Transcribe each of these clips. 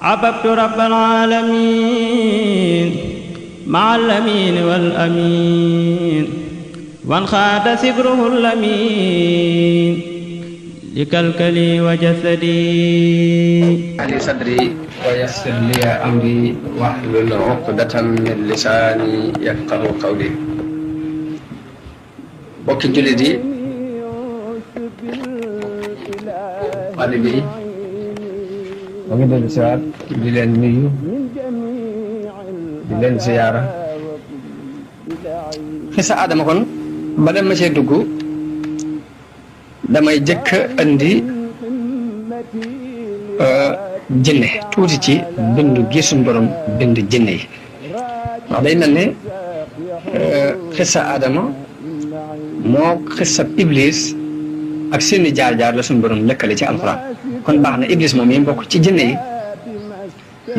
عبدت رب العالمين مع الأمين والأمين وانخاد سبره الأمين لكلكلي وجسدي علي صدري ويسر لي أمري واحلل عقدة من لساني يفقهوا قولي bokki jullit yi xale bi ma ngi dellu siwaat di leen nuyu di leen ziyaara xisa Adama kon ba dem ma cee dugg damay jëkk andi jinne tuuti ci bindu gi suñu borom bind jinne yi wax day mel ne xisa Adama moo xisab Iblis ak seeni jaar-jaar la suñu borom lëkkale ci alxuraan kon baax na Iblis moom yi mbokk ci jinne yi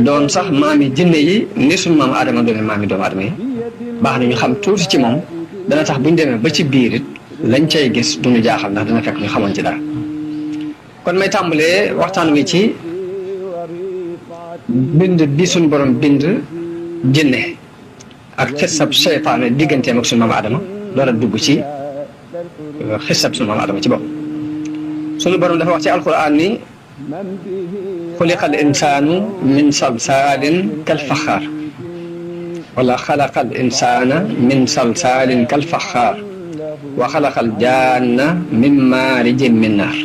doon sax maami jinne yi ni suñu maam Adama doone maami doomu Adama yi baax na ñu xam tuuti ci moom dana tax buñ demee ba ci biir it lañ cay gis duñu jaaxal ndax dana fekk ñu xamoon ci dara kon may tàmbalee waxtaan wi ci bind bi suñu borom bind jinne ak xisab seytaane digganteem ak suñu maam Adama door a dugg ci xisab suñu maam Adama ci bopp suñu borom dafa wax ci alquran ni xuliqal insaanu min salsaalin kal faxaar wala xalaqal insaana min salsaalin kal faxaar wa xalaqal jaanna min maarijin min naar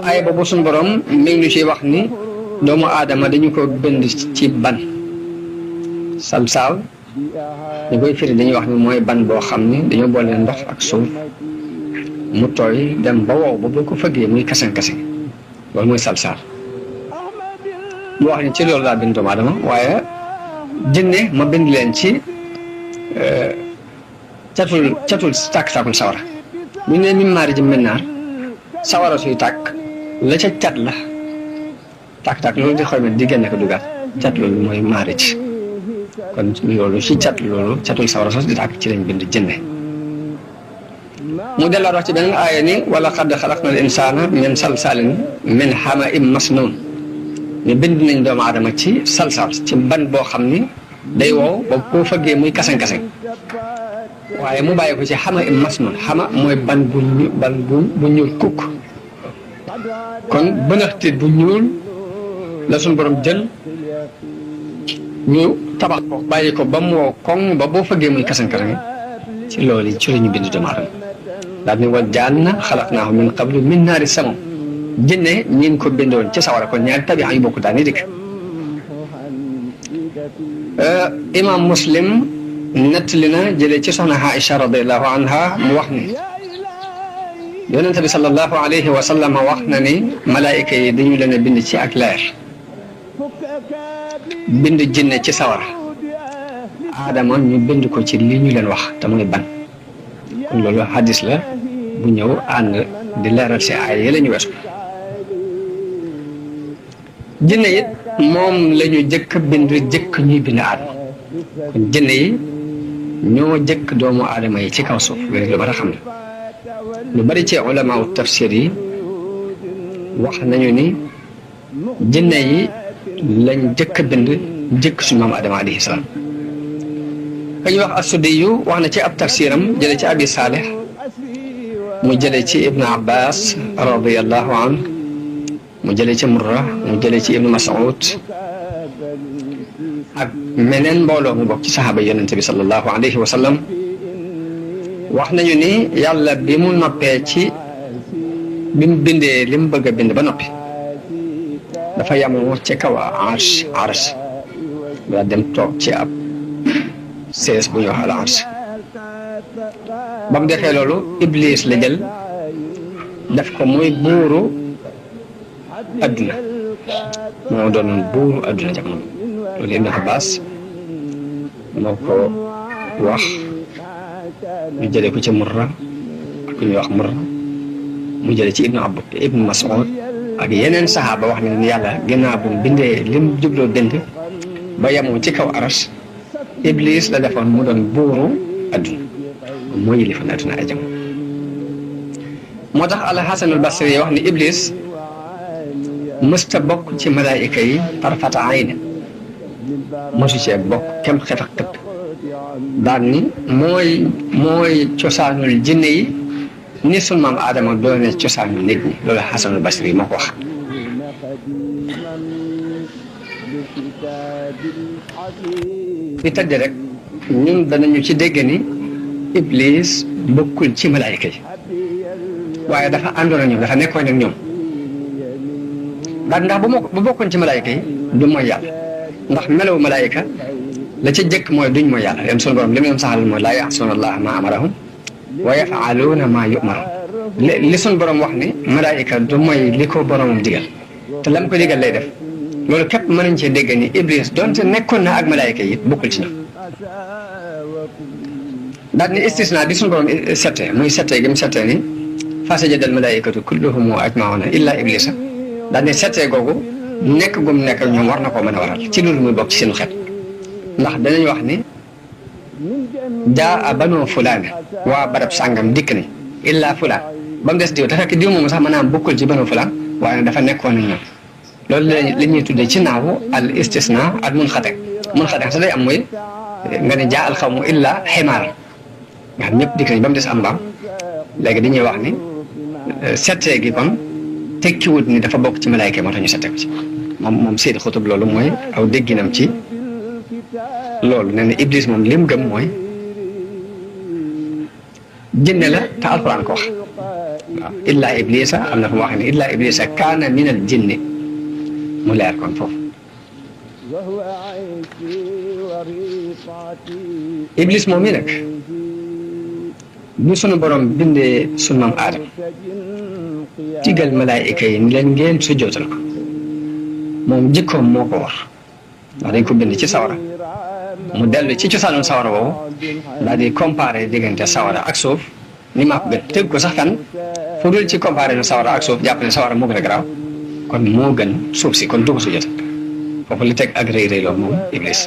ay boobu suñu borom mi ngi ñu ciy wax ni doomu aadama dañu ko bind ci ban salsaal ñu koy firi dañuy wax ni mooy ban boo xam ni dañoo boole ndox ak suuf mu tooy dem ba wow ba boo ko fëggee muy kasen-kasen loolu mooy salsaal mu wax ni ci loolu laa bind doomu aadama waaye jinne ma bind leen ci catul tàkk-tàkkul sawara bu ñu ne mi maari ji mennaar sawara suy tàkk la ca cat la tàkk-tàkk loolu di xoy ma di génne ko dugaat cat loolu mooy maari ji kon loolu ci cat loolu catul sawara sos di tàkk ci lañ bind jinne mu dellaat wax ci beneen aaya ni wala qad xalaqna al insaana min salsaalin min hama'in masnuun ne bind nañ doomu aadama ci salsaal ci ban boo xam ni day wow ba koo fëggee muy kasen-kasen waaye mu bàyyi ko ci hama'in masnuun xama mooy ban bu ñuul kukk kon bënaxtit bu ñuul la suñu borom jël ñu tabax ko bàyyi ko ba mu woo koŋ ba boo fëggee muy kasan-kasan ci loolu ci la ñu bind doomu aadama daal ni wal jaanna xalaqnaahu min qablu min naari samum jinne ñi ngi ko bindoon ci sawara kon ñaari tabi'a yu bokk daal ni dikk imam Muslim nettali na jëlee ci soxna Aïcha radiallahu anha mu wax ni yonente bi sallallahu alayhi wa sallam wax na ni malaayika yi dañu leen a bind ci ak leer bind jinne ci sawara Adama ñu bind ko ci li ñu leen wax te muy ban kon loolu hadis la bu ñëw ànd di leeral si ay yi la ñu weesu jinne it moom la ñu jëkk bind jëkk ñuy bind Adama kon jinne yi ñoo jëkk doomu Adama yi ci kaw suuf loolu lu bari xam ne lu bari ci ulamaaw tafsir yi wax nañu ni jinne yi lañ jëkk bind jëkk suñu maam Adama alayhi salaam ka ñu wax as-Suddiyu wax na ci ab tafsiram jële ci Abi Saalih mu jële ci Ibnu Abbas radiyallahu anhu mu jële ci Murra mu jële ci Ibnu Mas'ud ak meneen mbooloo mu bokk ci saxaaba yonente bi sallallahu alayhi wa sallam wax nañu ni yàlla bi mu noppee ci bi mu bindee li mu bëgg a bind ba noppi dafa yamoo ci kaw arsh daa dem toog ci ab sees bu ñuy wax al arsh ba mu defee loolu Iblis la jël def ko muy buuru adduna moo doonoon buuru adduna jamono loolu Ibn Abbas moo ko wax ñu jëlee ko ci Murra ak ku ñuy wax Murra mu jëlee ci Ibnu Mas'ud ak yeneen saxaaba wax ne ni yàlla ginnaaw bu bindee lim jubloo bind ba yemoo ci kaw aras Iblis la defoon mu doon buuru adduna mooy yilifoon adduna ay jamono moo tax al Hasan al Basri wax ni Iblis mësta bokk ci malaayika yi tarfata ayna mosu cee bokk kem xef ak tëpp daan ni mooy cosaanul jinne yi ni sunu maam Aadama doone cosaanul nit ñi loolu Xasanul Basri moo ko wax fi tëdd rek ñun danañu ci dégg ni Iblis bokkul ci malaayika yi waaye dafa àndoon ak ñoom dafa nekkoon ak ñoom ndax bu bokkoon ci malaayika yi du mooy yàlla ndax melawu malaayika la ca jëkk mooy duñ mooy yàlla leen sunu borom li mu leen saxal mooy laa ya'suuna Allaaha maa amarahum wa yaf'aluuna maa yu'maruun li sunu borom wax ni malaayika du mooy li ko boromam digal te lam ko digal lay def loolu képp mën nañ cee dégg ni Iblis donte nekkoon na ak malaayika yi bokkul ci ñoom daal ni istisna di sunu borom settee muy settee gi mu settee ni fasajada al malaayikatu kulluhum ajmauna illa iblisa daal ni settee googu nekk gum nekk ak ñoom war na koo mën a waral ci loolu muy bokk ci seen xeet ndax danañ wax ni jaa banu fulaana waa barab sàngam dikk ni illa fulaan ba mu des diw te fekk diw moom sax maanaam bokkul ci banu fulaan waaye dafa nekkoon ak ñoom loolu la ñuy tuddee ci naawu al istisna al munxate sa day am mooy nga ne jaa al xawmu illa ximaar nga xam ñëpp dikk nañ ba mu des am mbaam léegi dañuy wax ni settee gi kon tekkiwut ni dafa bokk ci malaayka moo tax ñu settee ko ci moom Seydi Xutub loolu mooy aw dégginam ci loolu nee na Iblis moom lim gëm mooy jinne la te alquran ko wax waaw illa iblisa am na fu mu wax ne illa iblisa kaana min al jinni mu leer kon foofu Iblis moom mi nag bu sunu borom bindee sunu maam Aadama digal malaayika yi ni leen ngeen sujjootal ko moom jikkoom moo ko war ndax dañ ko bind ci sawara mu dellu ci cosaanul sawara woowu daal di comparé diggante sawara ak suuf ni maa ko gën tëgg ko sax kan fu dul ci comparé nu sawara ak suuf jàpp ne sawara moo gën a garaaw kon moo gën suuf si kon du ko sujjootal foofu li teg ak rëy loolu moom Iblis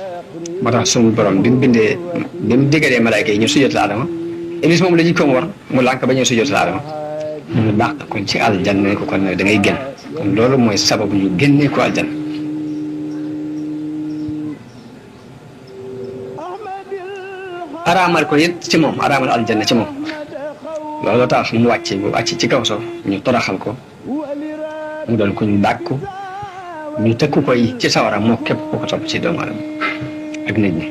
moo tax sunu borom bi mu bindee bi mu digalee malaayika yi ñu sujjootal Aadama Iblis moom la jikkoom war mu lànk ba ñu sujjootal Aadama mu dàq ko ci aljanna ne ko kon da ngay génn kon loolu mooy sababu ñu génnee ko aljanna araamal ko it ci moom araamal aljanna ci moom loolu tax mu wàcc ci kaw soof ñu toraxal ko mu doon kuñ dàkku ñu tëkku ko yi ci sawara moo képp ku ko topp ci doomu aadama ak nit ñi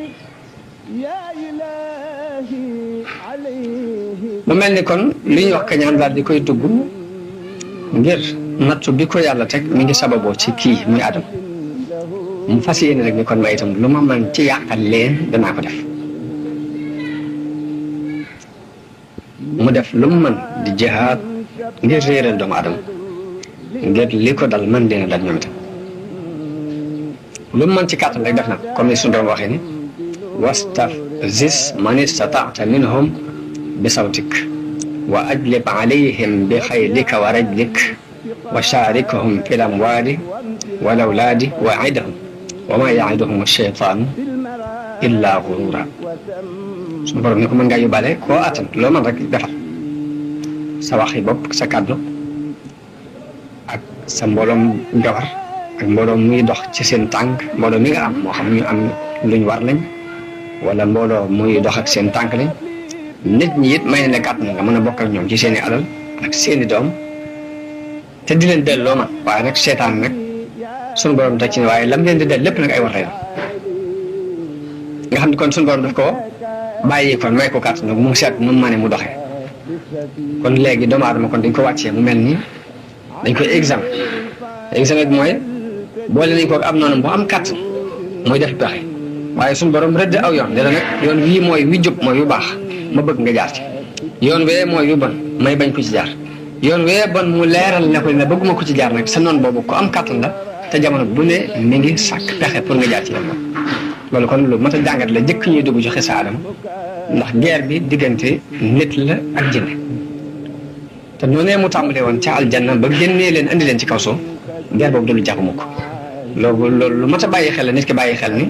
mu mel ni kon li ñuy wax kañaan daal di koy dugg ngir nattu bi ko yàlla teg mi ngi sababoo ci kii muy Adam mu fas yéene rek ni kon ma itam lu ma man ci yàqal leen danaa ko def mu def lu mu mën di jihaad ngir réeral doomu Adama ngir li ko dal man dina dal ñoom itam lu mu mën ci kàttan rek def na comme ni suñu doon waxee ni wastafziz man istata'ta minhum bi sawtik wa ajlib alayhim bi xaylika wa rajlik wa shaarikhum fi l amwaali wal awlaadi wa idhum wa ma yaiduhum ash-shaytaanu illa gurura suñu borom ni ko mën ngaa yóbbaale koo attan loo mën rek defal sa waxi bopp sa kàddu ak sa mbooloom gawar ak mbooloo muy dox ci seen tànk mbooloo mi nga am moo xam ñu am luñ war lañ wala mbooloo muy dox ak seen tànk lañ nit ñi it may ne kàttan nga mën a bokk ak ñoom ci seen i alal ak seen i doom te di leen delloo man waaye nag seetaan nag suñu borom teg ci ne waaye lam leen di del lépp nag ay war lay nga xam ne kon suñu borom daf ko bàyyi kon may ko kàttan nag mu seet nu mu mënee mu doxee kon léegi doomu aadama kon dañ ko wàccee mu mel ni dañ koy examen bi mooy boole nañ ko am noonu bu am kàttan mooy def pexe waaye suñu borom rëdd aw yoon dana nag yoon wii mooy wi jub mooy wu baax ma bëgg nga jaar ci yoon wee mooy yu bon may bañ ko ci jaar yoon wee bon mu leeral ne ko ne bëgguma ko ci jaar nag sa noonu boobu ko am kàttan la te jamono bu ne mi ngi sàkk pexe pour nga jaar ci yoon loolu kon lu mat a jàngat la jëkk ñuy dugg ci xisa Adama ndax guerre bi diggante nit la ak jinne te noonee mu tàmbalee woon ca aljanna ba génnee leen andi leen ci kaw suuf guerre boobu dulu jàpp mukk loolu lu mat a bàyyi xel la nit ki bàyyi xel ni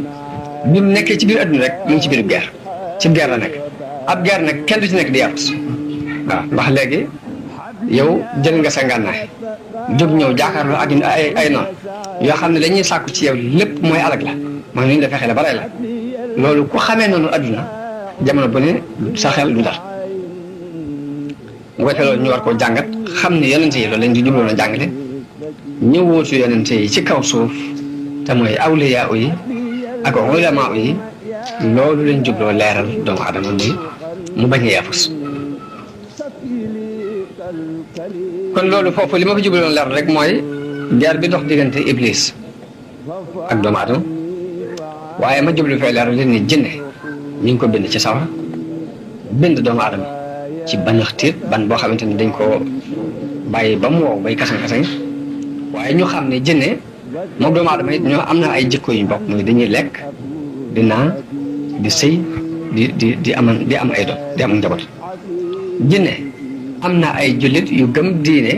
bi mu nekkee ci biir adduna rek mu ngi ci biir guerre ci guerre la nekk ab guerre nag kenn du ci nekk di yàqu waaw ndax léegi yow jël nga sa ngànnaay jóg ñëw jàkkaarloo ak ay noonu yoo xam ne dañuy sàkku ci yow lépp mooy alag la mooy nu ñu la fexee la ba rey la loolu ku xamee noonu adduna jamono bu ne sa xel du dal bu ko defee loolu ñu war koo jàngat xam ne yonente yi loolu lañ di jubloon a jàngale ñu wóotu yonente yi ci kaw suuf te mooy awliyaa yi ak ulamaa yi loolu lañ jubloo leeral doomu adama muy mu bañ a yaafus kon loolu foofu li ma ko jubloon leeral rek mooy guerre bi dox diggante iblis ak doomu adama waaye ma jublu fee leeral leen ni jinne ñu ngi ko bind ci sawara bind doomu adama ci banax tiit ban boo xamante ni dañ koo bàyyi ba mu wow bay kasan-kasan waaye ñu xam ne jinne moom doomu adama it ñoo am na ay jikko yu bokk muy dañuy lekk di naan di sëy di am ay doom di am njaboot jinne am na ay jullit yu gëm diine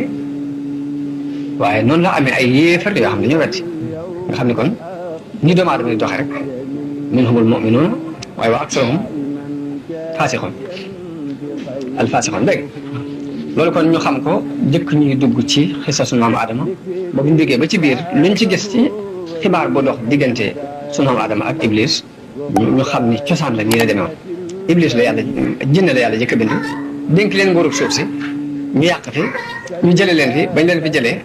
waaye noonu la amee ay yéefar yoo xam ne ñoo wetti nga xam ne kon ñi doomu adama di doxe rek minhumul mu'minuuna waaye wa aksaruhum faasiqoon al faasiqoon dégg loolu kon ñu xam ko jëkk ñuy dugg ci xisa sunu maam Adama ba bu ñu duggee ba ci biir luñ ci gis ci xibaar bu dox diggante sunu maam Adama ak Iblis ñu xam ni cosaan la nii la demee woon Iblis la yàlla jinne la yàlla jëkk a bind dénk leen nguurug suuf si ñu yàq fi ñu jëlee leen fi bañ leen fi jëlee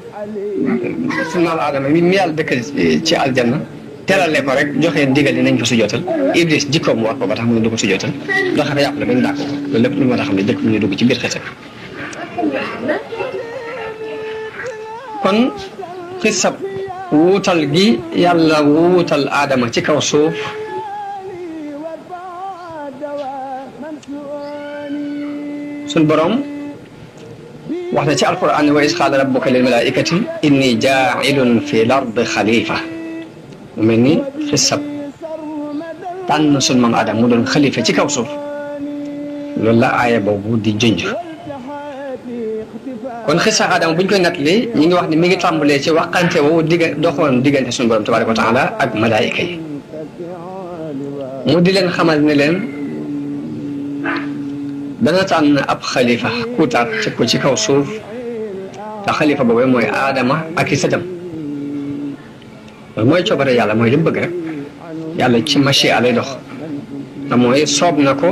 sunu maam Adama mi yàlla dëkk ci aljanna terale ko rek joxee ndigal ni nañ ko sujootal Iblis jikkoom mu war ko ba tax mu ne du ko sujootal doxe fa yàqu la bañ dàq ko loolu lépp ñu mën a xam ne jëkk ñu dugg ci biir xisa kon xisab wuutal gi yàlla wuutal aadama ci kaw suuf suñ boroom wax na ci alquran wa is qaala rabbuka lil malaikati inni jaa'ilun fi l-ardi xalifa mu mel ni xisab tànn suñ maam aadama mu doon xalifa ci kaw suuf loolu la aaya boobu di junj kon xisa Adama bu ñu koy nettali ñi ngi wax ni mi ngi tàmbalee ci waxante woowu doxoon diggante suñu borom tabaaraka wa taala ak malaayika yi mu di leen xamal ne leen dana tànn ab xalifa kuutaat ci ko ci kaw suuf te xalifa boobu mooy Adama ak i sëtam loolu mooy coobare yàlla mooy li mu bëgg rek yàlla ci machia lay dox te mooy soob na ko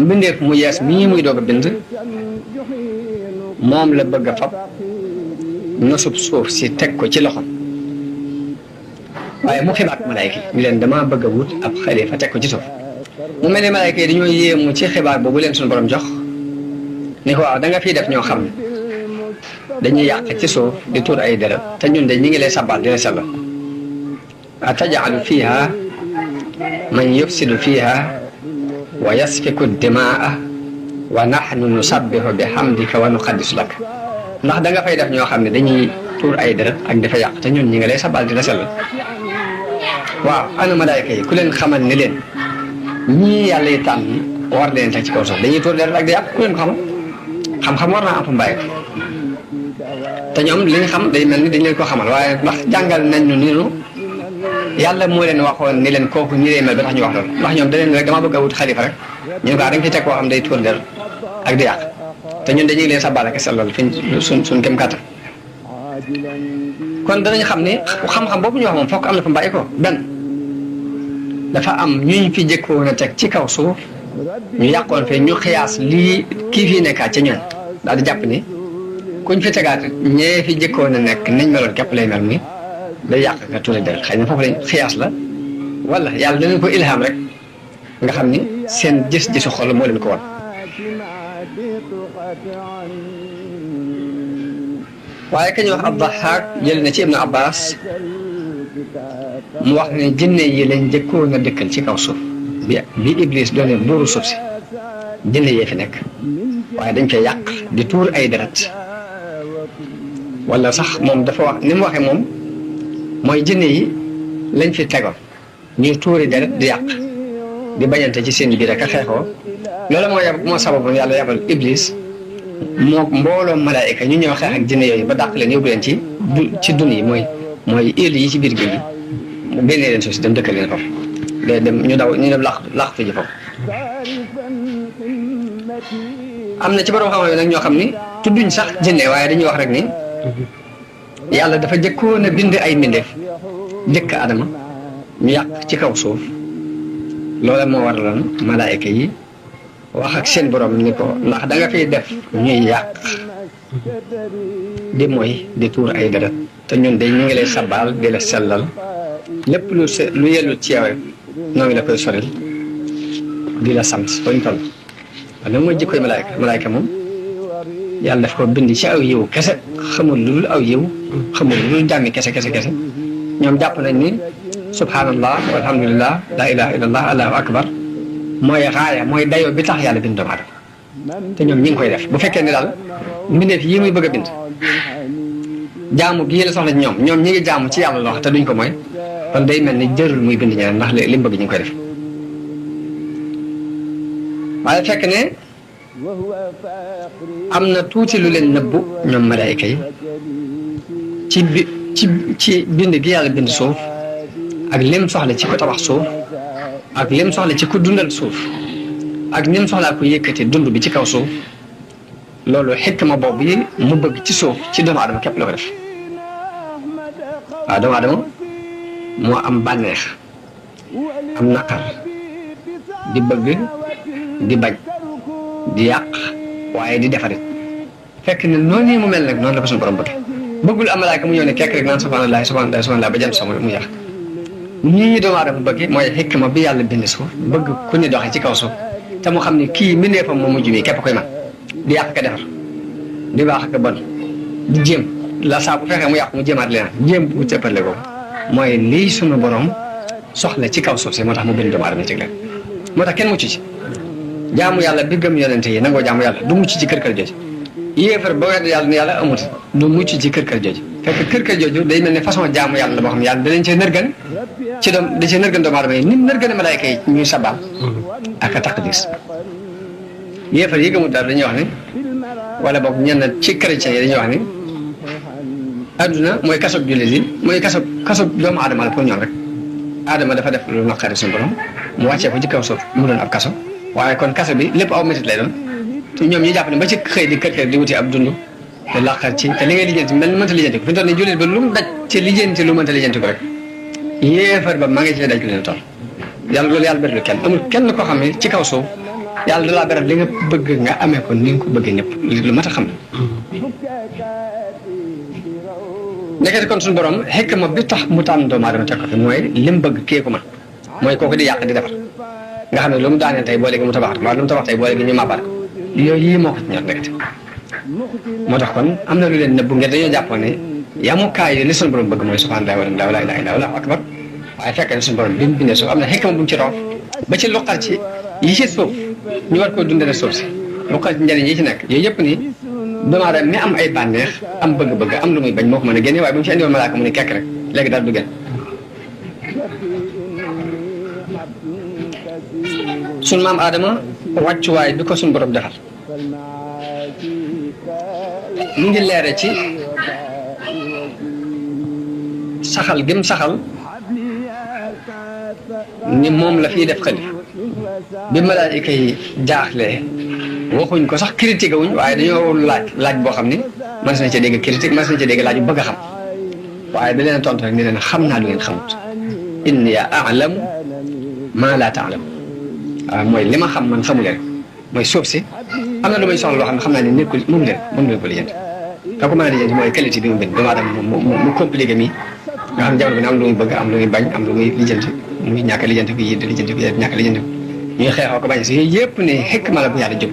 mbindeef mu yees mii muy doog a bind moom la bëgg a fab nosub suuf si teg ko ci loxom waaye mu xibaat malaayka yi ñu leen dama bëgg a wut ab xalifa teg ko ci suuf mu mel ne malaayka yi dañoo yéemu ci xibaar boobu leen suñu borom jox ni ko waaw da nga fiy def ñoo xam ne dañuy yàq ci suuf di tuur ay deret te ñun de ñi ngi lay sabal di la sellal ataj'alu fiha man yufsidu fiha wa yasfiku dimaa wa nahnu nusabbihu bi hamdika wa nuqaddisu lak ndax da nga fay def ñoo xam ne dañuy tuur ay deret ak dafa yàq te ñun ñi nga lay sabal di la sellal waaw ana malaayka yi ku leen xamal ni leen ñii yàlla yi tànn war leen teg ci kaw suuf dañuy tuur deret ak di yàq ku leen ko xamal xam-xam war naa am fa mbàyyi te ñoom li ñu xam day mel ni dañ leen ko xamal waaye ndax jàngal nañ ñu ni yàlla moo leen waxoon ni leen kooku ñi lay mel ba tax ñu wax loolu ndax ñoom da leen rek dama bëgg a wut xalifa rek ñu ne ko da nga fi teg koo xam day tuur deret ak di yàq te ñun dañuy leen sabal ak sellal fi suñ kem kàttan kon danañ xam ne xam-xam boobu ñu wax moom fokk am na fa mbàyyi ko benn dafa am ñuñ fi jëkkoon a teg ci kaw suuf ñu yàqoon fee ñu xiyaas lii kii fii nekkaat ca ñoom daal di jàpp ni kuñ fi tegaat ñee fi jëkkoon a nekk nañ meloon képp lay mel mi day yàq nga tuuri deret xëy na foofu lañ xiyaas la wala yàlla danañ ko ilham rek nga xam ni seen gis-gisu xol moo leen ko won waaye ka ñuy wax Abdahaak jël na ci Ibnu Abbas mu wax ne jinne yi lañ jëkkoon a dëkkal ci kaw suuf bi Iblis doone buuru suuf si jinne yee fi nekk waaye dañ koy yàq di tuur ay deret wala sax moom dafa wax ni mu waxee moom mooy jinne yi lañ fi tegoon ñuy tuuri deret di yàq di bañante ci seen biir ak a xeexoo loolu moo sababu yàlla yabal Iblis moo mbooloo malaayika ñu ñëw xeex ak jinne yooyu ba dàq leen yóbbu leen ci dun yi mooy île yi ci biir géej gi mu génnee leen suuf si dem dëkkal leen foofu day dem ñu dem laq fi ji foofu am na ci borom xam-xam yi nag ñoo xam ni tudduñ sax jinne waaye dañuy wax rek ni yàlla dafa jëkkoon a bind ay mbindeef jëkk Adama ñu yàq ci kaw suuf loola moo waraloon malaayika yi wax ak seen borom ni ko ndax da nga fiy def ñuy yàq di mooy di tuur ay deret te ñun de ñu ngi lay sabbaal di la sellal lépp lu yellu ci yow noo ngi la koy soril di la sant ba ñu toll waaye nag mooy jikkoy malaayika moom yàlla daf ko bind ci aw yiw kese xamul lu dul aw yiw xamul lu dul jàmmi kese ñoom jàpp nañ ni subhanallah walhamdulillah la ilaha illallah allahu akbar mooy raaya mooy dayoo bi tax yàlla bind doomu aadama te ñoom ñi ngi koy def bu fekkee ne daal mbindeef yii muy bëgg a bind jaamu gii la soxla ci ñoom ñi ngi jaamu ci yàlla loo xam te duñ ko mooy kon day mel ni jërul muy bind ñeneen ndax li mu bëgg ñu ngi koy def waaye fekk ne am na tuuti lu leen nëbbu ñoom malaayika yi ci bind gi yàlla bind suuf ak lim soxla ci ko tabax suuf ak lim soxla ci ku dundal suuf ak nim soxlaa ko yëkkati dund bi ci kaw suuf loolu xikma boobu yi mu bëgg ci suuf ci doomu adama képp la ko def waaw doomu adama moo am bànneex am naqar di bëgg di bañ di yàq waaye di defarit fekk ne noonu mu mel nag noonu la ko suñu borom bëgg bëggul am malaaka mu ñëw ne kekk rek naan subhanallah ba jëm sama mu yàq ñii doomu aadama bëgg mooy xikma bi yàlla bind suuf bëgg ku ni doxee ci kaw suuf te mu xam ne kii mbindeefam moo mujj bi képp koy man di yàq ka defar di baax ak bon di jéem la saa bu fexee mu yàq mu jéemaat leneen jéem bu cëppale ko mooy lii sunu borom soxla ci kaw suuf si moo tax mu bind doomu aadama ci leen moo tax kenn mucc ci jaamu yàlla bi gëm yonente yi nangoo jaamu yàlla du mucc ci kër jooju yéefar ba wedd yàlla ni yàlla amut du mucc ci kër jooju fekk kër jooju day mel ne façon jaamu yàlla la boo xam ne yàlla da leen cee nërgan ci doom da cee nërgan doomu aadama yi ni mu nërgane malaayka yi ñuy sabaal ak a taqdis yéefar yi gëmut daal dañuy wax ne wala boog ñenn ci chrétien yi dañuy wax ne adduna mooy kasob jullit yi mooy kasob doomu aadama la pour ñoom rek aadama dafa def lu naqari suñu borom mu wàccee ko ci kaw suuf mu doon ab kaso waaye kon kaso bi lépp aw métit lay doon te ñoom ñu jàpp ne ba ci xëy di kër di wuti ab dund te laqar ci te li ngay lijjanti mel ni mënta lijjanti ko fi mu toll nii jullit ba lu mu daj ci lijjanti lu mënta lijjanti ko rek yéefar ba maa ngi ci daj lu leen toll yàlla loolu yàlla bëri kenn amul kenn koo xam ne ci kaw suuf yàlla da laa beral li nga bëgg nga amee ko ni nga ko bëggee ñëpp lu mat a xam nekkati kon suñu borom xikma bi tax mu tànn doomu aadama teg ko fi mooy lim bëgg kii ko man mooy kooku di yàq di defar nga xam ne lu mu daaneel tey boo léegi mu tabax waaye lu mu tabax tey boo léegi ñu maabaat ko yooyu yii moo ko ci ñor nekkati moo tax kon am na lu leen nëbbu ngeen dañoo jàppoon ne yamukaay yi li suñu borom bëgg mooy subhanallah walhamdulillah la ilaha illa allahu akbar waaye fekk ne suñu borom bi mu bindee suuf am na xikma bu mu ci roof ba ci luqal ci yi ci suuf ñu war koo dundale suuf si luqal ci njëriñ yi ci nekk yooyu yëpp ni doomu aadama mi am ay bànneex am bëgg-bëgg am lu muy bañ moo ko mën a génne waaye bu mu ci andi woon malaaka mu ne kekk rek léegi daal du gën suñ maam Adama wàccuwaay bi ko suñ borom defal mu ngi leere ci saxal gim saxal ni moom la fiy def xalifa bi malaayika yi jaaxlee waxuñ ko sax critique wuñ waaye dañoo laaj boo xam ni mën nañ ca dégg critique mën nañ ca dégg laaj bu bëgg a xam waaye da leen tontu rek ni leen xam naa lu ngeen xamut inni a'lamu ma la ta'lamu waaw mooy li ma xam man xamu leen mooy suuf si am na lu may soxla loo xam ne xam naa ne nit ko moom leen ko lijjanti ka ko mën a lijjanti mooy qualité bi mu bind doomu aadama mu compliqué mi nga xam ne jamono bi ne am lu muy bëgg am lu muy bañ am lu muy lijjanti muy ñàkk a lijjanti ko yii di lijjanti ko ñàkk a lijjanti ko ñuy xeexoo ko bañ si yooyu yëpp ne xikma la bu yàlla jub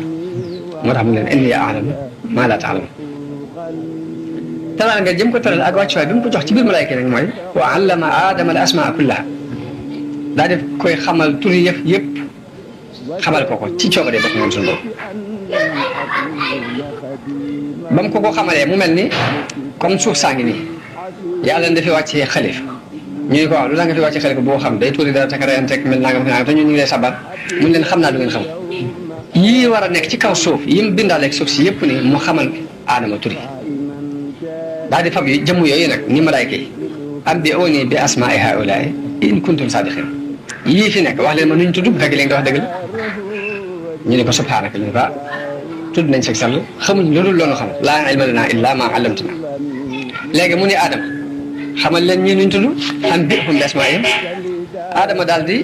moo tax mu leen inni a'lamu ma la ta'lamu talal nga jëm ko talal ak wàccuwaay bi mu ko jox ci biir malaayka nag mooy wa allama aadama al asmaa kullaha daa def koy xamal turi yëpp xamal ko ci coobare bopp moom suñu bopp ba mu ko xamalee mu mel ni comme suuf saa ngi nii yàlla na fi wàccee xalif ñu ne ko waaw lu la nga fi wàccee xalif boo xam day tuuri dara takarayanteeg mel naa nga te ñun ñu ngi lay sabar mun leen xam naa lu ngeen xam yii war a nekk ci kaw suuf yi mu bindaaleeg suuf si yëpp ni mu xamal aadama turi daal di fab yi jëmm yooyu nag ni malaayka yi abbi'uunii bi asmaa'i haa'ulaa'i in kuntum saadiqiin yii fi nekk wax leen ma nuñ tudd fekk leen nga wax dëgg la ñu ne ko subhaanaka ñu ne ko tudd nañ sag sell xamuñ loolu loolu xam laa ilma lanaa illaa maa allamtanaa léegi mu ne Adama xamal leen ñii nuñ tudd am bi'hum bi asmaa'ihim Adama daal di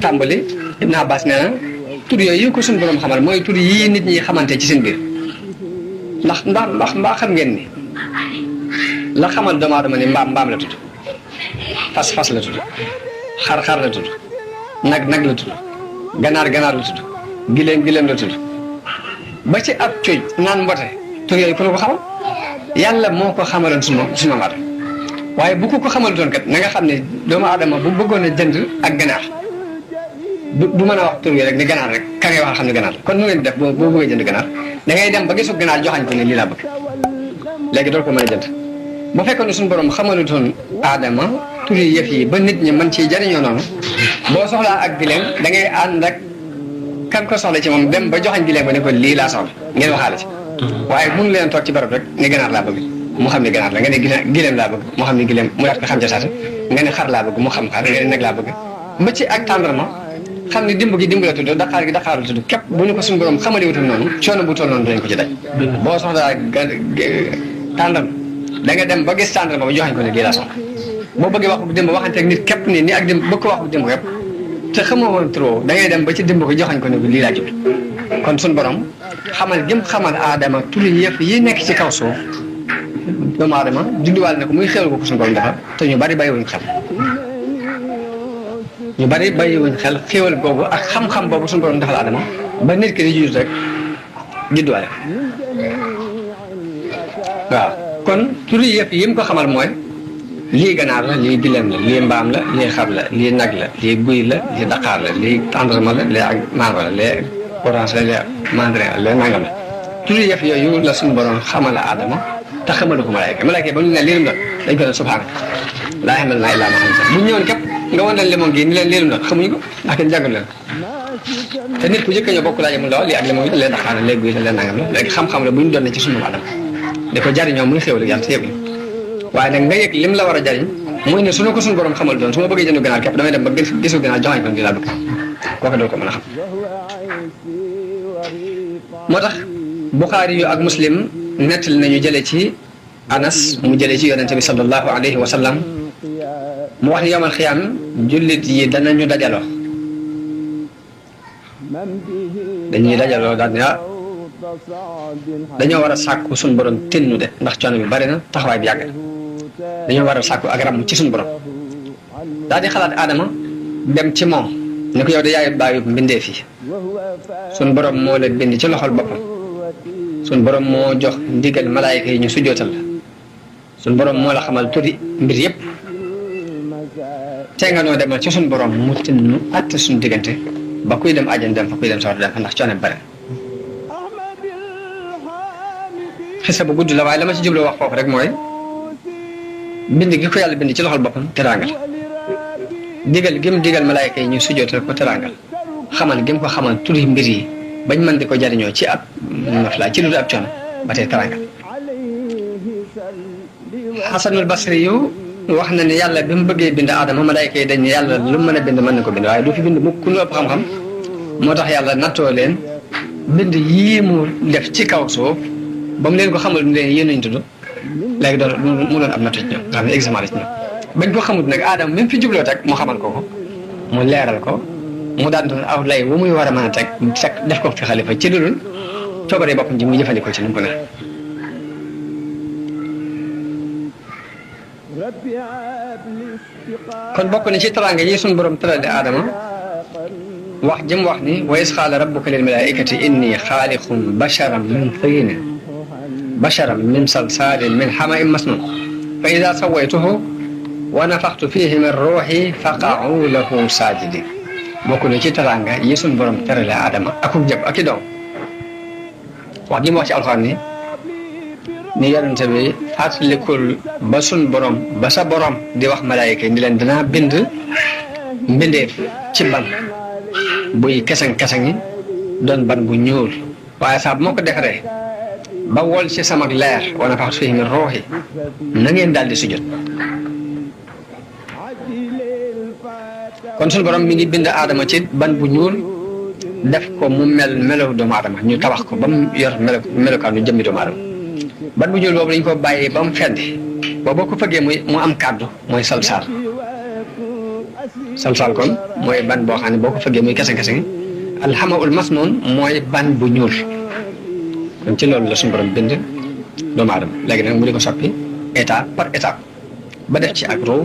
tàmbali Ibn Abbas nee na tur yooyu ko suñu borom xamal mooy tur yii nit ñi xamante ci seen biir ndax mbaa xam ngeen ni la xamal doomu aadama ni mbaam la tudd fas la tudd xar la tudd nag la tudd ganaar la tudd gileem la tudd ba ci ab cooj naan mbote tur yooyu ku ne ko xamal yàlla moo ko xamaloon suñu maam waaye bu ko xamal doon kat na nga xam ne doomu aadama bu bëggoon a jënd ak ganaar du mën a wax tur yi rek ni ganaar rek ka ngay wax xam ne ganaar la kon nu ngeen def boo bëggee jënd ganaar da ngay dem ba gisu ganaar joxañ ko ne lii laa bëgg léegi dool ko mën a jënd bu fekkoon ne suñu borom xamalutoon aadama tur yi yëf yi ba nit ñi mën ciy jariñoo noonu boo soxlaa ak gileem da ngay ànd ak kan ko soxla ci moom dem ba joxañ gileem ba ne ko lii laa soxla ngeen waxaale ci waaye mënu leen toog ci barab rek ne ganaar laa bëgg mu xam ne ganaar la nga ne gileem laa bëgg mu xam ne gileem mu daat ko xam ca saata nga ne xar laa bëgg mu xam xar nga ne nag laa bëgg ba ci ak tàndarma xam ne dimb gi dimb la tudd daqaar gi daqaar la tudd képp bu ñu ko suñu borom xamali wutul noonu coono bu toll noonu dañ ko ci daj boo soxlaa tàndarma da nga dem ba gis tàndarma ba joxañ ko ne lii laa soxla boo bëggee wax bu dimb waxante ak nit képp ni ak dimb bëgg ko wax bu dimb képp te xamoo woon trop da ngay dem ba ci dimb ko joxañ ko ne lii laa jublu kon suñu borom xamal gëm xamal aadama turi yëpp yi nekk ci kaw suuf doomu aadama judduwaale na ko muy xewal ko suñu borom defar te ñu bari bàyyiwuñ xel ñu bari bàyyiwuñ xel xéwal boobu ak xam-xam boobu suñu borom defal aadama ba nit ki di judd rek judduwaale waaw kon turi yëpp yi mu ko xamal mooy lii ganaar la lii gileem la lii mbaam la lii xar la lii nag la lii guy la lii daqaar la lii tàndarma la lii ak mango la lii orange la lii mandarin la lii nangam la turi yëpp yooyu la suñu borom xamal aadama te xamalu ko malaayka ba ñu ne liirum la dañ ko ne subhaanaka laa ilma lanaa illaa maa allamtanaa bu ñëwoon képp nga wan leen limon gi ni leen liirum la xamuñu ko ndax kenn jàngal leen te nit ku jëkk ñoo bokk laaje mu la lii ak limon gi leen daqaar la lee guy la leen nangam la léegi xam-xam la bu ñu doon ne ci suñu aadama da ko jariñoo muy xéwal yàlla te yëguñu waaye nag nga yëg lim la war a jariñ muy ne su ma ko suñu borom xamal doon su ma bëggee jënd ganaar képp damay dem ba gisu ganaar joxañ ko di laa bëgg kooku doo ko mën a xam moo tax Buxaari yu ak Muslim nettali nañu jëlee ci Anas mu jëlee ci yonente bi sallallahu alayhi wa sallam mu wax ni yawmal xiyaam jullit yi danañu dajaloo daal ne dañoo war a sàkku suñu borom tinnu de ndax coono bi bari na taxawaay bi yàgg na dañoo war a sàkku ak ram ci suñu borom daal di xalaat Adama dem ci moom ne ko yow de yaay bàyyi mbindee fii suñu borom moo la bind ci loxol boppam suñu borom moo jox ndigal malaayika yi ñu sujjootal la suñu borom moo la xamal turi mbir yëpp tey nga noo demal ci suñu borom mu tinnu àtte suñu diggante ba kuy dem àjjana dem fa kuy dem sawar dem fa ndax coono bi bari na xisa bu gudd la waaye la ma ci jubloo wax foofu rek mooy bind gi ko yàlla bind ci loxol boppam teraangal digal gi mu digal malaayka yi ñu sujjootal ko teraangal xamal gi mu ko xamal turi mbir yi bañ mën di ko jariñoo ci ab noflaay ci lu dul ab coono ba tey teraangal Xasanul Basri yu wax na ne yàlla bi mu bëggee bind aadama malaayka yi dañ ne yàlla lu mu mën a bind mën na ko bind waaye du fi bind mukk ku lu ëpp xam-xam moo tax yàlla nattoo leen bind yii mu def ci kaw suuf ba mu leen ko xamal ne leen yéen nañ tudd léegi doon mu doon am nattu ci ñoom nga xam ne examen la ci ñoom bañ ko xamut nag aadama même fi jubloo teg mu xamal ko mu leeral ko mu daan doon aw lay wu muy war a mën a teg fekk def ko fi xalifa ci lu dul coobare boppam ji muy jëfandikoo ci nu mu ko neex kon bokk na ci teraanga yi suñu borom terale aadama wax jëm wax ni wa iz qaala rabbuka lil malaa'ikati inni xaaliqun basharan min tiin basharan min salsaalin min hama'in masnuun fa idaa sawaytuhu wa nafaxtu fiihi min ruuhi faqa'uu lahu saajidiin bokk na ci teraanga yi suñu borom terale aadama akub jëb ak i doom wax ji mu wax ci alxuraan ni yonente bi fàttalikul ba suñ borom ba sa borom di wax malaayika yi ni leen danaa bind mbindeef ci ban buy kesang-kesang yi doon ban bu ñuul waaye saa bu ma ko defaree ba wol ci sama leer wa nafaxtu fiihi min ruuhi na ngeen daal di sujjóot kon suñu borom mi ngi bind aadama ci ban bu ñuul def ko mu melaw doomu aadama ñu tabax ko ba mu yor melokaanu jëmmi doomu aadama ban bu ñuul boobu dañ ko bàyyee ba mu fendi boo ko fëggee mu am kàddu mooy salsaal kon mooy ban boo xam ne boo ko fëggee muy kese-kese alxamaul masnoon mooy ban bu ñuul kon ci loolu la suñu borom bind doomu aadama léegi nag mu di ko soppi étape par étape ba def ci ak ruu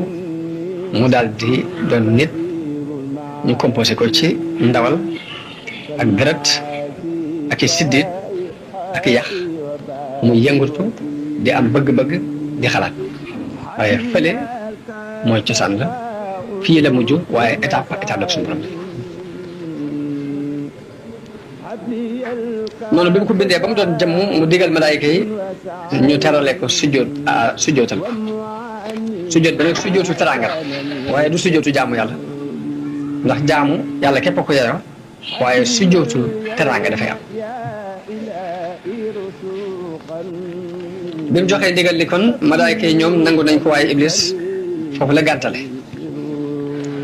mu daal di doon nit ñu composé ko ci ndawal ak deret ak i siddit ak i yax muy yëngatu di am bëgg-bëgg di xalaat waaye fële mooy cosaan la fii la mujj waaye étape par étape la suñu borom noonu bi mu ko bindee ba mu doon jëmm mu digal malaayika yi ñu terale ko sujjootal ko sujjoot ba nag sujjootu teraanga waaye du sujjootu jaamu yàlla ndax jaamu yàlla képp a ko yeyoo waaye sujjootu teraanga dafay am bi mu joxee ndigal li kon malaayika yi ñoom nangu nañ ko waaye iblis foofu la gàntale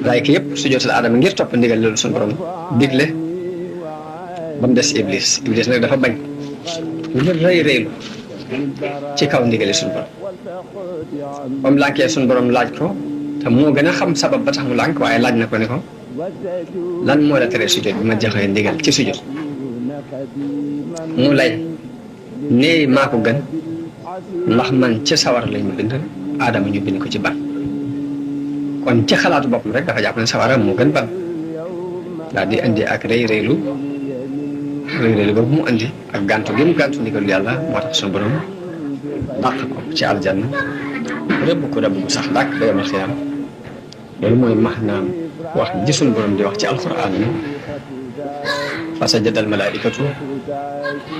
malaayika yëpp sujjootal aadama ngir topp ndigal loolu suñu borom digle ba mu des iblis nag dafa bañ ngir rëy rëylu ci kaw ndigali suñu borom ba mu lànkee suñu borom laaj ko te moo gën a xam sabab ba tax mu lànk waaye laaj na ko ne ko lan moo la teree sujjoot bi ma joxee ndigal ci sujjoot mu lay nee maa ko gën ndax man ci sawar lañ ma bind aadama ñu bind ko ci ban kon ci xalaatu boppam rek dafa jàpp ne sawara moo gën ban daal di indi ak rëy rëylu boobu mu indi ak gàntu gi mu gàntu ndigalu yàlla moo tax suñu borom dàq ko ci aljanna rëbb ko rëbb bu sax dàq ba yomal xiyaam loolu mooy maanaam wax ji suñu borom di wax ci alquran ni fa sajada al malaikatu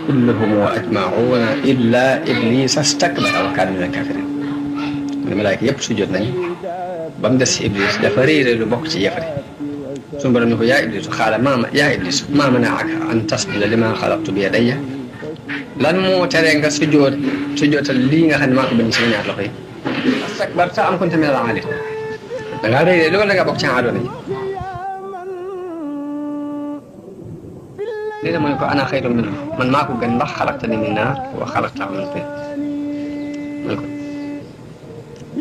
kulluhum ajmauna illa iblisa stakbara wa kaana min al kafirin ne malaayika yëpp sujjoot nañ ba mu des ci iblis dafa réeré lu bokk ci yëfari suñu borom ni ko yaa iblisu xaala yaa iblis maa manaaka an tasjuda limaa xalaqtu bi yadayya lan moo teree nga sujjootal lii nga xam ne maa ko bind sama ñaar loxo yi astakbarta am kunta minal aaliin da ngaa réeré loolu da ngaa bokk ci aadoona yi lii de mu ne ko ana xayrun minhu man maa ko gën ndax xalaqtanii min naar wa xalaqtahu min tiin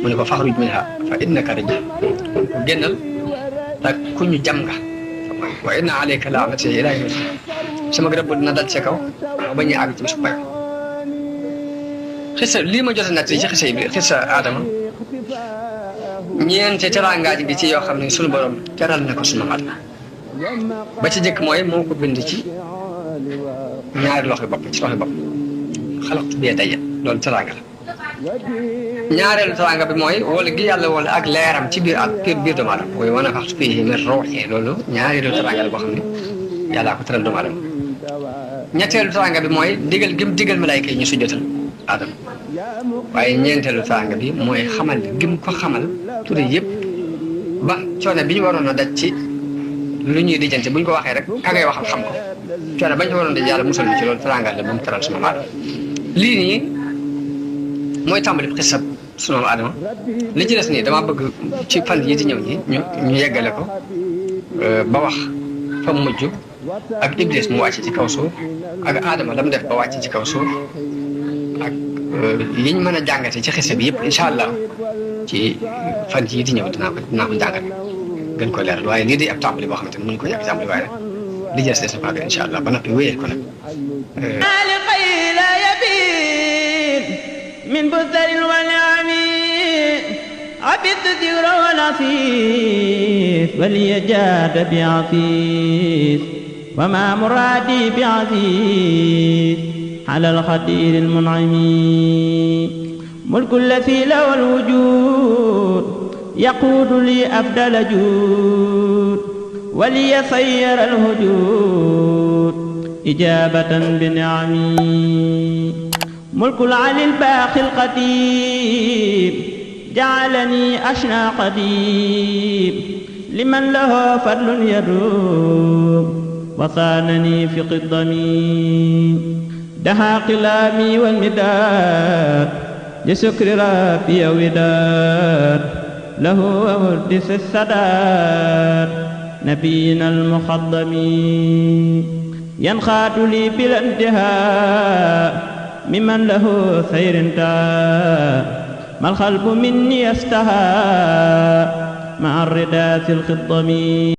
mu ne ko faxruj minhaa fa innaka rajiim génnal te ku ñu jam nga wa inna alayka la'nati ilaa yawmi diin sama rëbb dina dal ci kaw ba ñuy àgg ci bisu pay xisa lii ma jot a natt ci xisa Adama ñeente teraanga gi ci yoo xam ne sunu borom teral na ko sunu Adama ba ci jëkk mooy moo ko bind ci ñaari loxo bopp ci loxo bopp xalaqtu bi yadayya loolu teraanga la ñaareelu teraanga bi mooy wala gi yàlla wala ak leeram ci biir doomu aadama mooy wa nafaxtu fiihi min ruuhi loolu ñaareelu teraanga la boo xam ne yàllaa ko teral doomu aadama ñetteelu teraanga bi mooy digal malaayka yi ñu sujjotal Adama waaye ñeenteelu teraanga bi mooy xamal gim ko xamal tudde yëpp ba coono bi ñu waroon a daj ci lu ñuy dijjante bu ñu ko waxee rek ka ngay waxal xam ko coono bañ ko waroon daj yàlla musal ñu ci loolu teraanga la ba mu teral sunu Adama lii nii mooy tàmbali xisab sunu Adama li ci des nii dama bëgg ci fan yi di ñëw ñi ñu yeggale ko ba wax fa mujj ak Iblis mu wàcc ci kaw suuf ak Adama la mu def ba wàcc ci kaw suuf ak yiñ mën a jàngate ci xisa bi yëpp incha allah ci fan yii di ñëw dinaa ko jàngat gën ko leeral waaye lii di ab tàmbali boo xamante ne mënuñu ko ñàkk tàmbali waaye li des na faa incha allah ba noppi wéyal ko nag. من بثر ونعم عبد ذكر ونصيف ولي جاد بعفيف وما مرادي بعزيز على الخدير المنعم ملك الذي له الوجود يقود لي أفضل جود ولي سير الهجود إجابة بنعمي ملك العلي الباقي القديم جعلني أشنى قديم لمن له فضل يدوم وصانني في قدمي دها قلامي والمداد لسكر ربي وداد له وردس السداد نبينا المخضم ينخات لي بلا انتهاء ممن له خير انتهى ما الخلق مني يستهى مع الرداة الخضم